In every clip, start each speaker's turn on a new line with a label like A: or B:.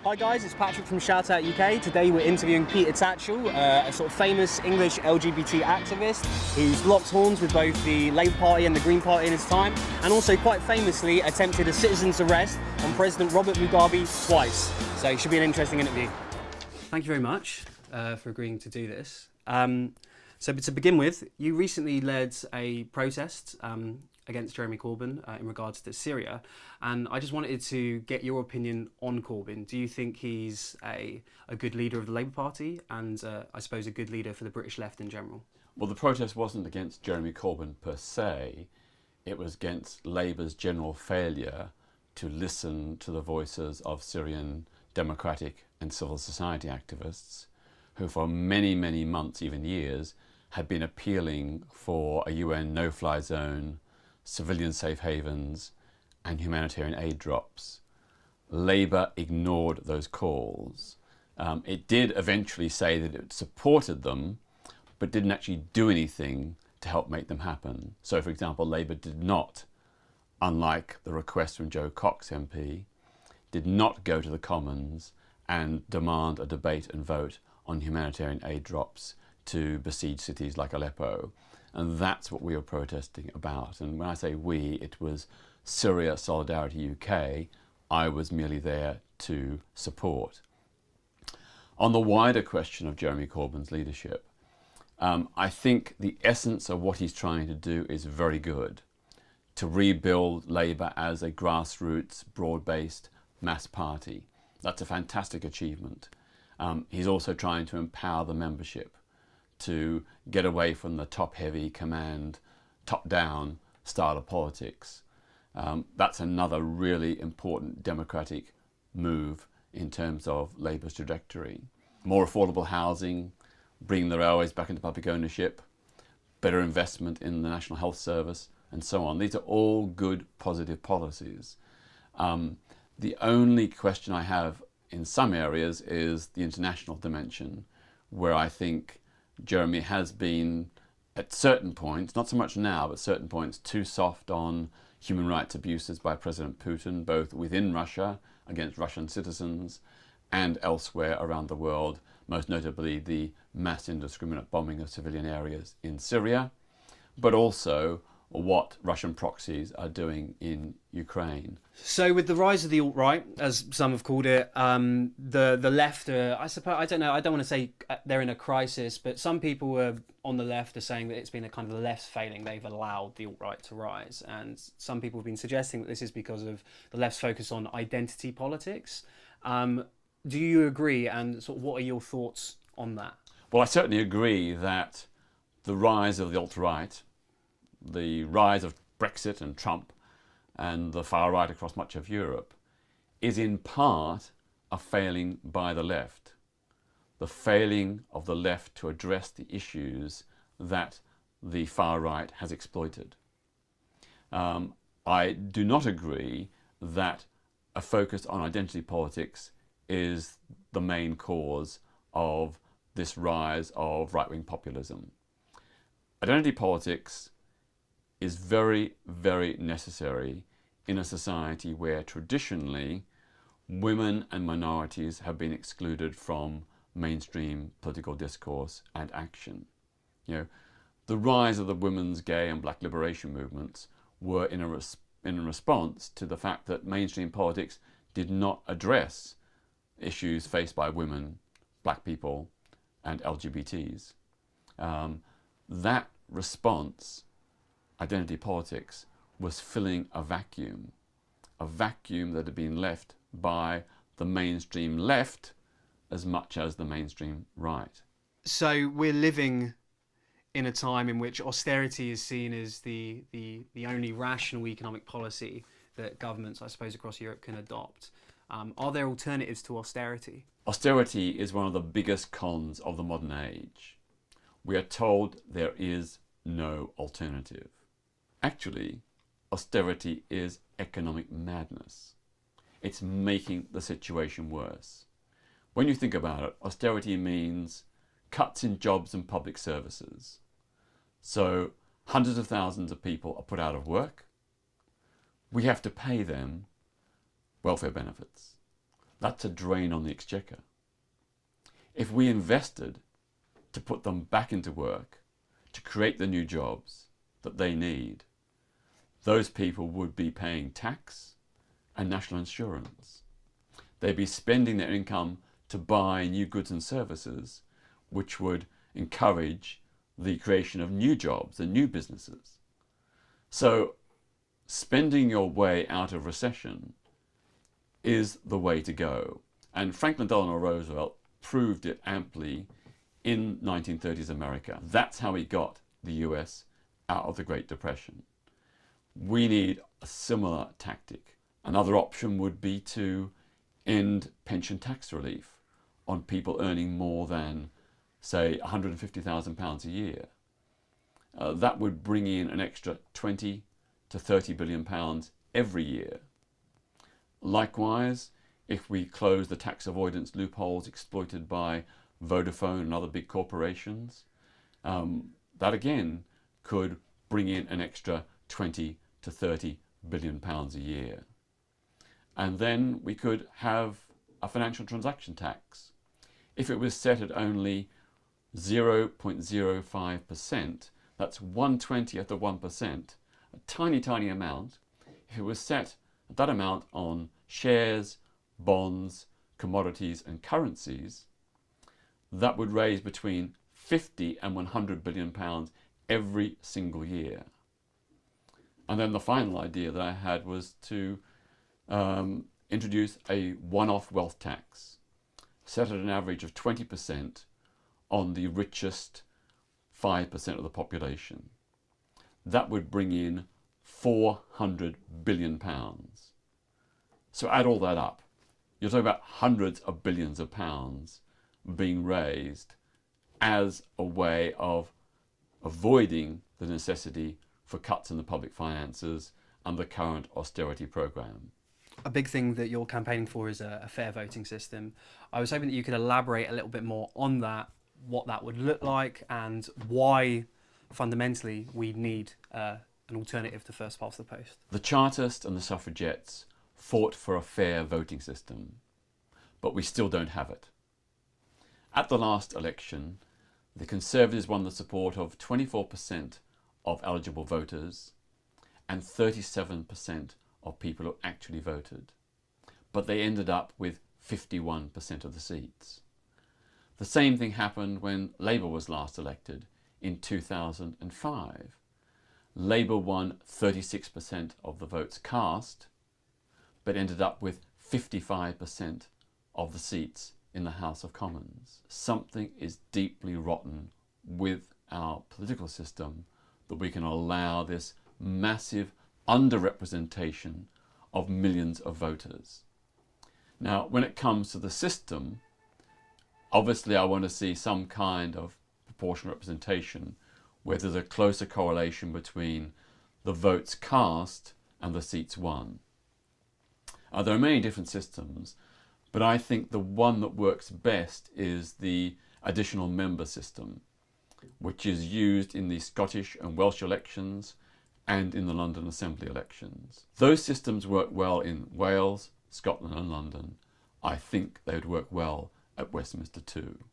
A: Hi guys, it's Patrick from Shout Out UK. Today we're interviewing Peter Tatchell, a sort of famous English LGBT activist who's locked horns with both the Labour Party and the Green Party in his time, and also quite famously attempted a citizen's arrest on President Robert Mugabe twice. So it should be an interesting interview. Thank you very much for agreeing to do this. So to begin with, you recently led a protest against Jeremy Corbyn in regards to Syria, and I just wanted to get your opinion on Corbyn. Do you think he's a good leader of the Labour Party and I suppose a good leader for the British left in general?
B: Well, the protest wasn't against Jeremy Corbyn per se, it was against Labour's general failure to listen to the voices of Syrian democratic and civil society activists who for many, many months, even years, had been appealing for a UN no-fly zone, civilian safe havens and humanitarian aid drops. Labour ignored those calls. It did eventually say that it supported them, but didn't actually do anything to help make them happen. So, for example, Labour did not, unlike the request from Joe Cox MP, did not go to the Commons and demand a debate and vote on humanitarian aid drops to besieged cities like Aleppo. And that's what we were protesting about. And when I say we, it was Syria Solidarity UK. I was merely there to support. On the wider question of Jeremy Corbyn's leadership, I think the essence of what he's trying to do is very good. To rebuild Labour as a grassroots, broad-based mass party. That's a fantastic achievement. He's also trying to empower the membership to get away from the top-heavy command, top-down style of politics. That's another really important democratic move in terms of Labour's trajectory. More affordable housing, bringing the railways back into public ownership, better investment in the National Health Service, and so on. These are all good, positive policies. The only question I have in some areas is the international dimension, where I think Jeremy has been, at certain points, not so much now, but certain points, too soft on human rights abuses by President Putin, both within Russia, against Russian citizens, and elsewhere around the world, most notably the mass indiscriminate bombing of civilian areas in Syria, but also what Russian proxies are doing in Ukraine.
A: So with the rise of the alt-right, as some have called it, the left, I suppose, I don't know, I don't want to say they're in a crisis, but some people on the left are saying that it's been a kind of the left's failing. They've allowed the alt-right to rise. And some people have been suggesting that this is because of the left's focus on identity politics. Do you agree? And sort of what are your thoughts on that?
B: Well, I certainly agree that the rise of the alt-right, the rise of Brexit and Trump and the far right across much of Europe is in part a failing by the left. The failing of the left to address the issues that the far right has exploited. I do not agree that a focus on identity politics is the main cause of this rise of right-wing populism. Identity politics is very, very necessary in a society where traditionally women and minorities have been excluded from mainstream political discourse and action. You know, the rise of the women's, gay and black liberation movements were in a response to the fact that mainstream politics did not address issues faced by women, black people and LGBTs. That response, identity politics, was filling a vacuum that had been left by the mainstream left as much as the mainstream right.
A: So we're living in a time in which austerity is seen as the only rational economic policy that governments, I suppose, across Europe can adopt. Are there alternatives to austerity?
B: Austerity is one of the biggest cons of the modern age. We are told there is no alternative. Actually, austerity is economic madness. It's making the situation worse. When you think about it, austerity means cuts in jobs and public services. So hundreds of thousands of people are put out of work. We have to pay them welfare benefits. That's a drain on the exchequer. If we invested to put them back into work, to create the new jobs that they need, those people would be paying tax and national insurance. They'd be spending their income to buy new goods and services, which would encourage the creation of new jobs and new businesses. So spending your way out of recession is the way to go. And Franklin Delano Roosevelt proved it amply in 1930s America. That's how he got the US out of the Great Depression. We need a similar tactic. Another option would be to end pension tax relief on people earning more than, say, £150,000 a year. That would bring in an extra 20 to 30 billion pounds every year. Likewise, if we close the tax avoidance loopholes exploited by Vodafone and other big corporations, that again could bring in an extra 20 to 30 billion pounds a year. And then we could have a financial transaction tax. If it was set at only 0.05%, that's 1/20th of 1%, a tiny, tiny amount. If it was set at that amount on shares, bonds, commodities and currencies, that would raise between 50 and 100 billion pounds every single year. And then the final idea that I had was to introduce a one-off wealth tax, set at an average of 20% on the richest 5% of the population. That would bring in 400 billion pounds. So add all that up. You're talking about hundreds of billions of pounds being raised as a way of avoiding the necessity for cuts in the public finances and the current austerity programme.
A: A big thing that you're campaigning for is a fair voting system. I was hoping that you could elaborate a little bit more on that, what that would look like and why fundamentally we need an alternative to first past the post.
B: The Chartists and the suffragettes fought for a fair voting system, but we still don't have it. At the last election, the Conservatives won the support of 24% of eligible voters and 37% of people who actually voted, but they ended up with 51% of the seats. The same thing happened when Labour was last elected in 2005. Labour won 36% of the votes cast, but ended up with 55% of the seats in the House of Commons. Something is deeply rotten with our political system that we can allow this massive underrepresentation of millions of voters. Now, when it comes to the system, obviously I want to see some kind of proportional representation where there's a closer correlation between the votes cast and the seats won. There are many different systems, but I think the one that works best is the additional member system, which is used in the Scottish and Welsh elections and in the London Assembly elections. Those systems work well in Wales, Scotland and London. I think they would work well at Westminster too.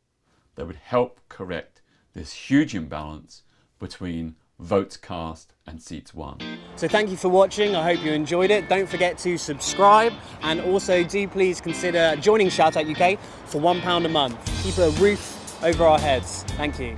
B: They would help correct this huge imbalance between votes cast and seats won.
A: So thank you for watching. I hope you enjoyed it. Don't forget to subscribe, and also do please consider joining Shout Out UK for £1 a month. Keep a roof over our heads. Thank you.